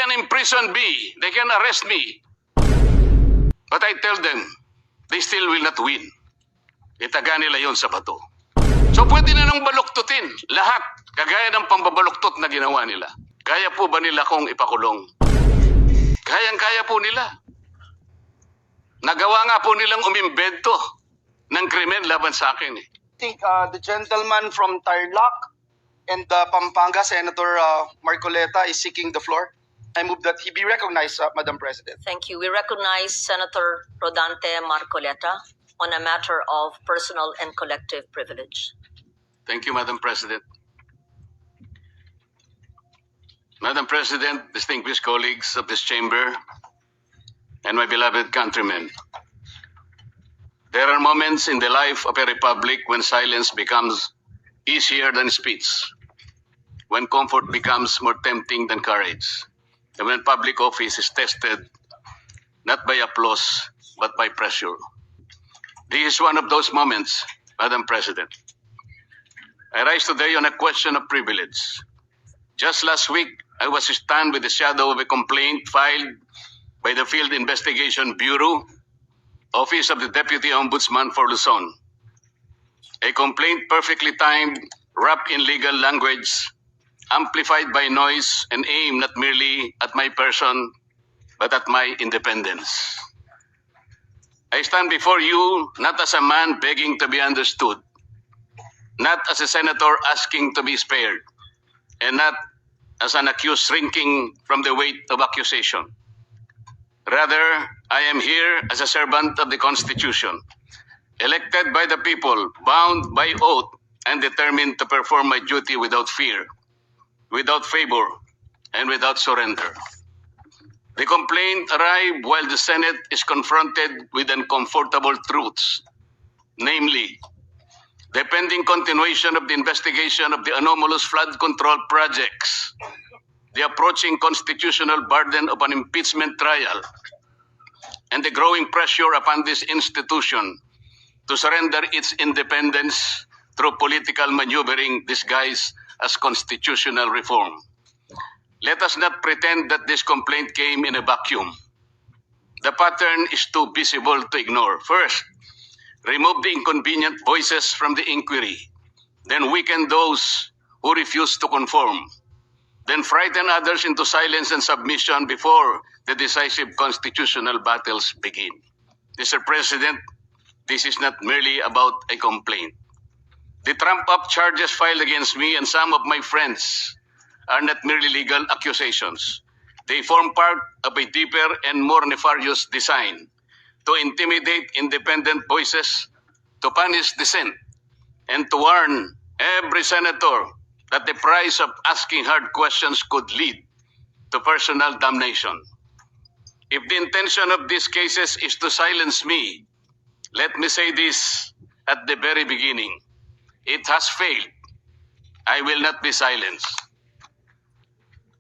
can imprison me. They can arrest me. But I tell them, they still will not win. Itaga nila yon sa bato. So pwede na nang baluktutin lahat, kagaya ng pambabaluktot na ginawa nila. Kaya po ba nila kong ipakulong? Kayang-kaya po nila. Nagawa nga po nilang umimbento ng krimen laban sa akin. I think the gentleman from Tarlac and Pampanga, Senator Marcoleta, is seeking the floor. I move that he be recognized, Madam President. Thank you. We recognize Senator Rodante Marcoleta on a matter of personal and collective privilege. Thank you, Madam President. Madam President, distinguished colleagues of this chamber, and my beloved countrymen, there are moments in the life of a republic when silence becomes easier than speech, when comfort becomes more tempting than courage, and when public office is tested not by applause but by pressure. This is one of those moments, Madam President. I rise today on a question of privilege. Just last week, I was stunned with the shadow of a complaint filed by the Field Investigation Bureau, Office of the Deputy Ombudsman for Luzon. A complaint perfectly timed, wrapped in legal language, amplified by noise and aimed not merely at my person, but at my independence. I stand before you not as a man begging to be understood, not as a senator asking to be spared, and not as an accused shrinking from the weight of accusation. Rather, I am here as a servant of the Constitution, elected by the people, bound by oath, and determined to perform my duty without fear, without favor, and without surrender. The complaint arrived while the Senate is confronted with uncomfortable truths, namely, the pending continuation of the investigation of the anomalous flood control projects, the approaching constitutional burden of an impeachment trial, and the growing pressure upon this institution to surrender its independence through political maneuvering disguised as constitutional reform. Let us not pretend that this complaint came in a vacuum. The pattern is too visible to ignore. First, remove the inconvenient voices from the inquiry, then weaken those who refuse to conform, then frighten others into silence and submission before the decisive constitutional battles begin. Mr. President, this is not merely about a complaint. The trump-up charges filed against me and some of my friends are not merely legal accusations. They form part of a deeper and more nefarious design to intimidate independent voices, to punish dissent, and to warn every senator that the price of asking hard questions could lead to personal damnation. If the intention of these cases is to silence me, let me say this at the very beginning. It has failed. I will not be silenced.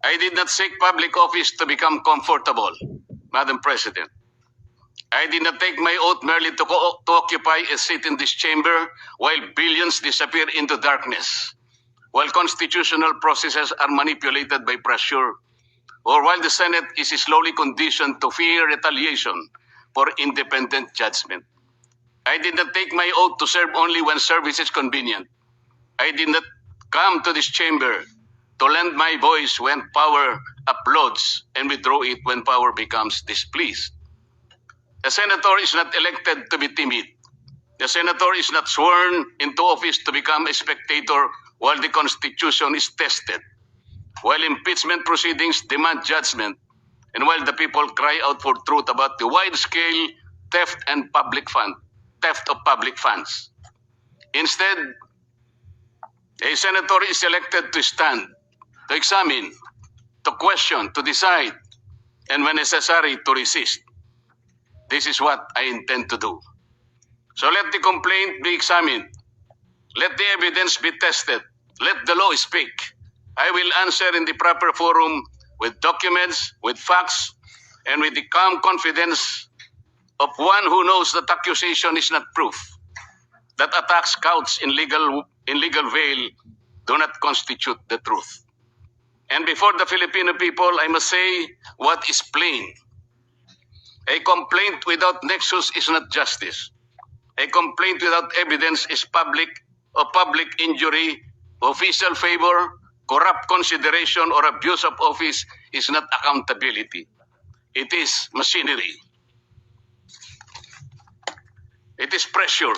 I did not seek public office to become comfortable, Madam President. I did not take my oath merely to occupy a seat in this chamber while billions disappear into darkness, while constitutional processes are manipulated by pressure, or while the Senate is slowly conditioned to fear retaliation for independent judgment. I did not take my oath to serve only when service is convenient. I did not come to this chamber to lend my voice when power applauds and withdraw it when power becomes displeased. A senator is not elected to be timid. The senator is not sworn into office to become a spectator while the Constitution is tested, while impeachment proceedings demand judgment, and while the people cry out for truth about the wide-scale theft of public funds. Instead, a senator is elected to stand, to examine, to question, to decide, and when necessary, to resist. This is what I intend to do. So let the complaint be examined. Let the evidence be tested. Let the law speak. I will answer in the proper forum with documents, with facts, and with the calm confidence of one who knows that accusation is not proof, that attacks couched in legal veil do not constitute the truth. And before the Filipino people, I must say what is plain. A complaint without nexus is not justice. A complaint without evidence is public injury, official favor, corrupt consideration, or abuse of office is not accountability. It is machinery. It is pressure.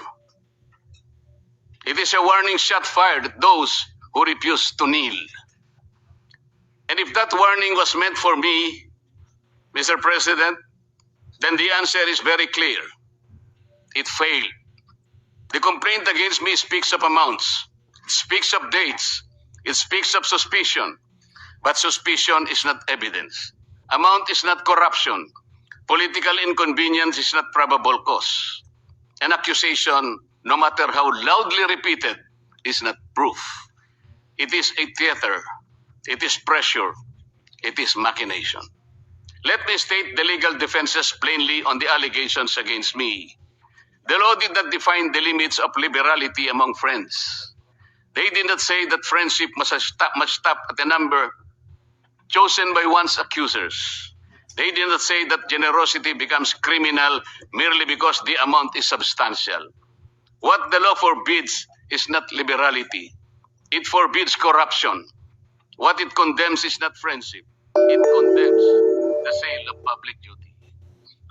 It is a warning shot fired at those who refuse to kneel. And if that warning was meant for me, Mr. President, then the answer is very clear. It failed. The complaint against me speaks of amounts, it speaks of dates, it speaks of suspicion, but suspicion is not evidence. Amount is not corruption. Political inconvenience is not probable cause. An accusation, no matter how loudly repeated, is not proof. It is a theater. It is pressure. It is machination. Let me state the legal defenses plainly on the allegations against me. The law did not define the limits of liberality among friends. They did not say that friendship must stop at a number chosen by one's accusers. They did not say that generosity becomes criminal merely because the amount is substantial. What the law forbids is not liberality. It forbids corruption. What it condemns is not friendship. It condemns the sale of public duty.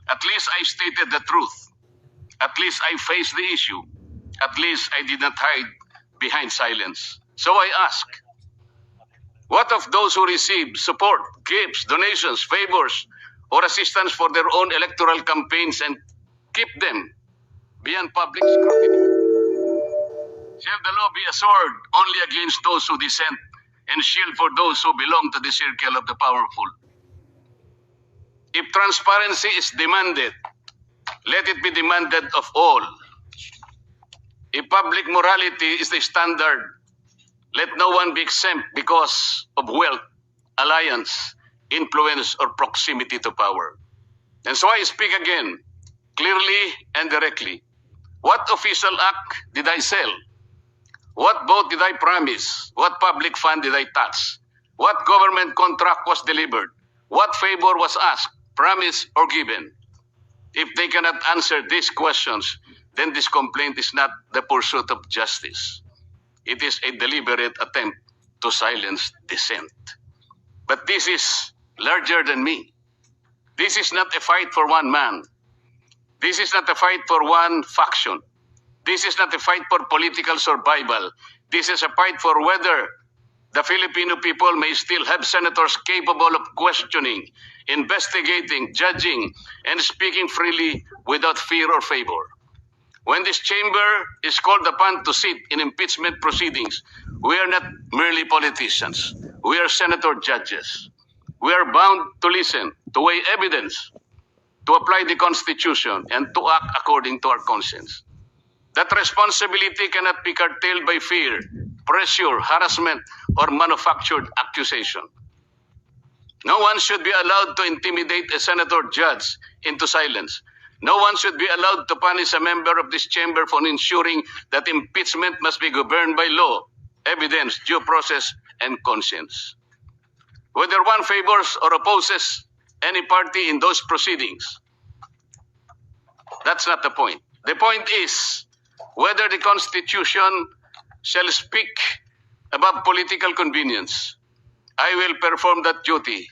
At least I stated the truth. At least I faced the issue. At least I did not hide behind silence. So I ask, what of those who receive support, gifts, donations, favors, or assistance for their own electoral campaigns and keep them beyond public scrutiny? Shall the law be a sword only against those who dissent and shield for those who belong to the circle of the powerful? If transparency is demanded, let it be demanded of all. If public morality is the standard, let no one be exempt because of wealth, alliance, influence, or proximity to power. And so I speak again, clearly and directly. What official act did I sell? What vote did I promise? What public fund did I touch? What government contract was delivered? What favor was asked, promised, or given? If they cannot answer these questions, then this complaint is not the pursuit of justice. It is a deliberate attempt to silence dissent. But this is larger than me. This is not a fight for one man. This is not a fight for one faction. This is not a fight for political survival. This is a fight for whether the Filipino people may still have senators capable of questioning, investigating, judging, and speaking freely without fear or favor. When this chamber is called upon to sit in impeachment proceedings, we are not merely politicians. We are senator judges. We are bound to listen, to weigh evidence, to apply the Constitution, and to act according to our conscience. That responsibility cannot be curtailed by fear, pressure, harassment, or manufactured accusation. No one should be allowed to intimidate a senator judge into silence. No one should be allowed to punish a member of this chamber for ensuring that impeachment must be governed by law, evidence, due process, and conscience. Whether one favors or opposes any party in those proceedings, that's not the point. The point is whether the Constitution shall speak above political convenience. I will perform that duty,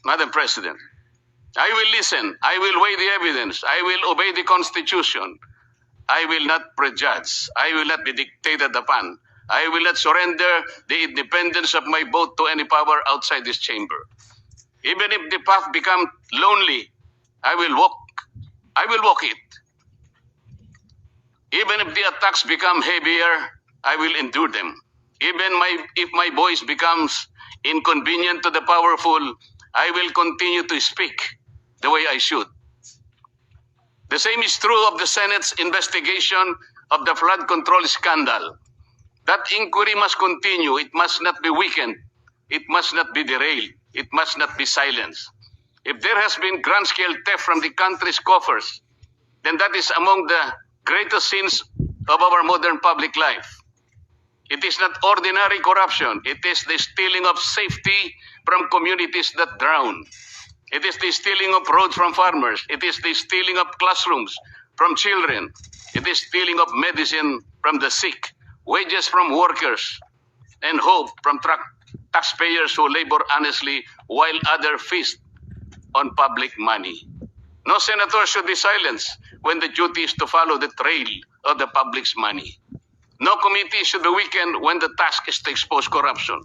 Madam President. I will listen. I will weigh the evidence. I will obey the Constitution. I will not prejudge. I will not be dictated upon. I will not surrender the independence of my vote to any power outside this chamber. Even if the path becomes lonely, I will walk it. Even if the attacks become heavier, I will endure them. Even if my voice becomes inconvenient to the powerful, I will continue to speak the way I should. The same is true of the Senate's investigation of the flood control scandal. That inquiry must continue. It must not be weakened. It must not be derailed. It must not be silenced. If there has been grand-scale theft from the country's coffers, then that is among the greatest sins of our modern public life. It is not ordinary corruption. It is the stealing of safety from communities that drown. It is the stealing of roads from farmers. It is the stealing of classrooms from children. It is stealing of medicine from the sick, wages from workers, and hope from taxpayers who labor honestly while others feast on public money. No senator should be silenced when the duty is to follow the trail of the public's money. No committee should be weakened when the task is to expose corruption.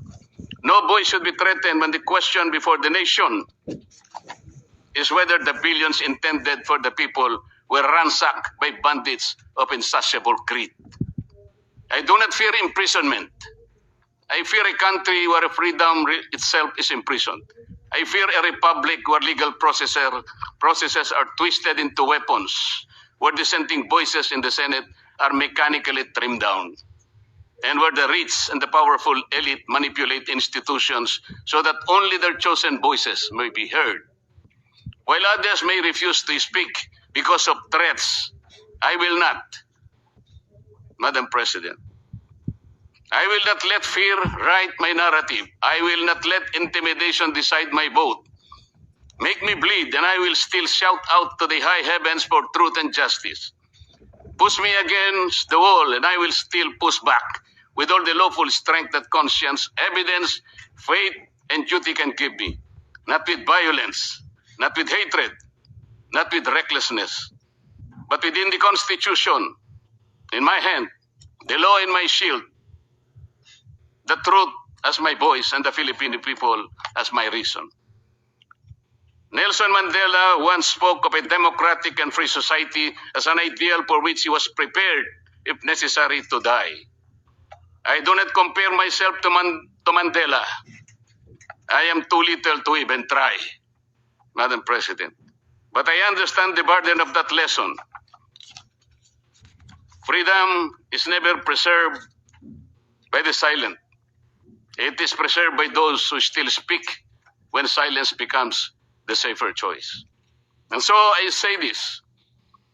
No voice should be threatened when the question before the nation is whether the billions intended for the people were ransacked by bandits of insatiable greed. I do not fear imprisonment. I fear a country where freedom itself is imprisoned. I fear a republic where legal processes are twisted into weapons, where dissenting voices in the Senate are mechanically trimmed down, and where the rich and the powerful elite manipulate institutions so that only their chosen voices may be heard. While others may refuse to speak because of threats, I will not, Madam President. I will not let fear write my narrative. I will not let intimidation decide my vote. Make me bleed, and I will still shout out to the high heavens for truth and justice. Push me against the wall, and I will still push back with all the lawful strength that conscience, evidence, faith, and duty can give me. Not with violence, not with hatred, not with recklessness, but within the Constitution, in my hand, the law in my shield, the truth as my voice, and the Filipino people as my reason. Nelson Mandela once spoke of a democratic and free society as an ideal for which he was prepared, if necessary, to die. I do not compare myself to Mandela. I am too little to even try, Madam President. But I understand the burden of that lesson. Freedom is never preserved by the silent. It is preserved by those who still speak when silence becomes the safer choice. And so I say this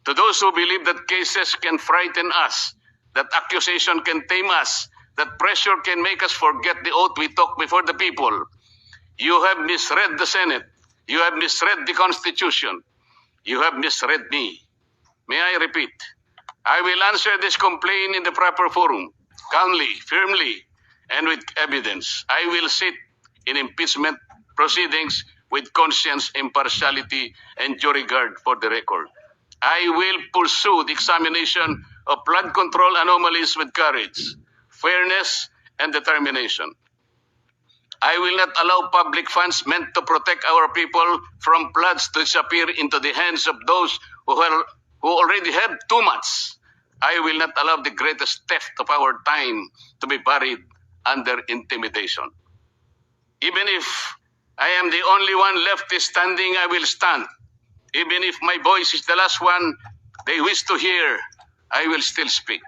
to those who believe that cases can frighten us, that accusation can tame us, that pressure can make us forget the oath we took before the people. You have misread the Senate. You have misread the Constitution. You have misread me. May I repeat? I will answer this complaint in the proper forum, calmly, firmly, and with evidence. I will sit in impeachment proceedings with conscience, impartiality, and due regard for the record. I will pursue the examination of flood control anomalies with courage, fairness, and determination. I will not allow public funds meant to protect our people from floods to disappear into the hands of those who already have too much. I will not allow the greatest theft of our time to be buried under intimidation. Even if I am the only one left standing, I will stand. Even if my voice is the last one they wish to hear, I will still speak.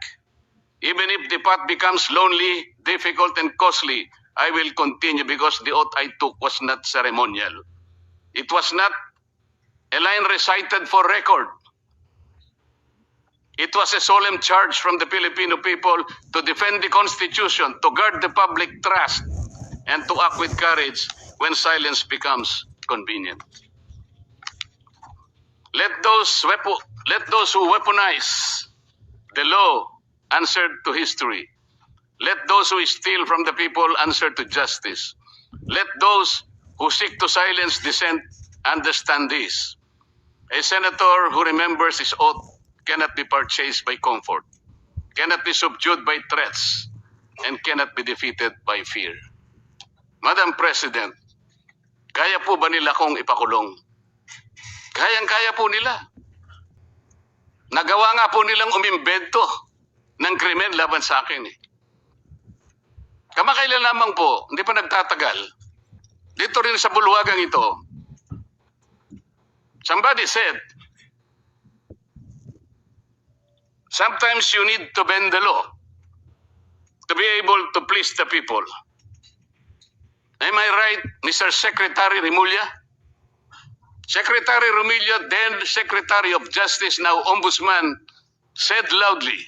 Even if the path becomes lonely, difficult, and costly, I will continue because the oath I took was not ceremonial. It was not a line recited for record. It was a solemn charge from the Filipino people to defend the Constitution, to guard the public trust, and to act with courage when silence becomes convenient. Let those who weaponize the law answer to history. Let those who steal from the people answer to justice. Let those who seek to silence dissent understand this. A senator who remembers his oath cannot be purchased by comfort, cannot be subdued by threats, and cannot be defeated by fear. Madam President, kaya po ba nila kong ipakulong? Kayang-kaya po nila. Nagawa nga po nilang umimbento ng krimen laban sa akin. Kamakailan lamang po, hindi pa nagtatagal, dito rin sa bulwagang ito, somebody said, sometimes you need to bend the law to be able to please the people. Am I right, Mr. Secretary Remulla? Secretary Remulla, then Secretary of Justice, now Ombudsman, said loudly,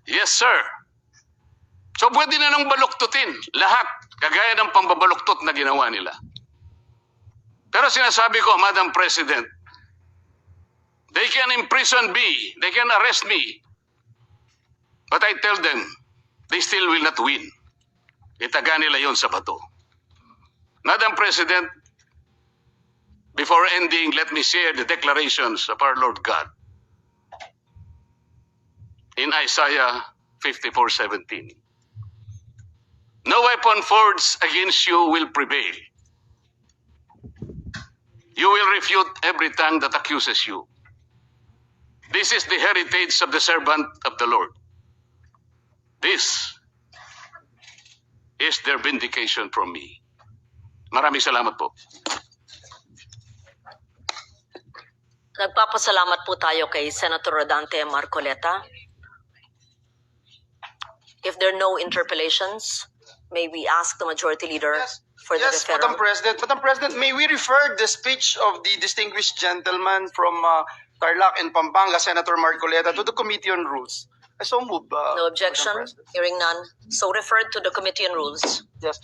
"Yes, sir. So pwede na nang baluktutin lahat, kagaya ng pambabaluktot na ginawa nila. Pero sinasabi ko, Madam President, they can imprison me, they can arrest me, but I tell them, they still will not win. Itaga nila yon sa bato. Madam President, before ending, let me share the declarations of our Lord God in Isaiah 54:17. No weapon forged against you will prevail. You will refute every tongue that accuses you. This is the heritage of the servant of the Lord. This is their vindication from me. Maraming salamat po. Nagpapasalamat po tayo kay Senator Rodante Marcoleta. If there are no interpellations, may we ask the Majority Leader for the Yes, referral? Madam President. Madam President, may we refer the speech of the distinguished gentleman from Tarlac and Pampanga, Senator Marcoleta, to the Committee on Rules? I so move. No objection. Madam President. Hearing none. So referred to the Committee on Rules. Yes.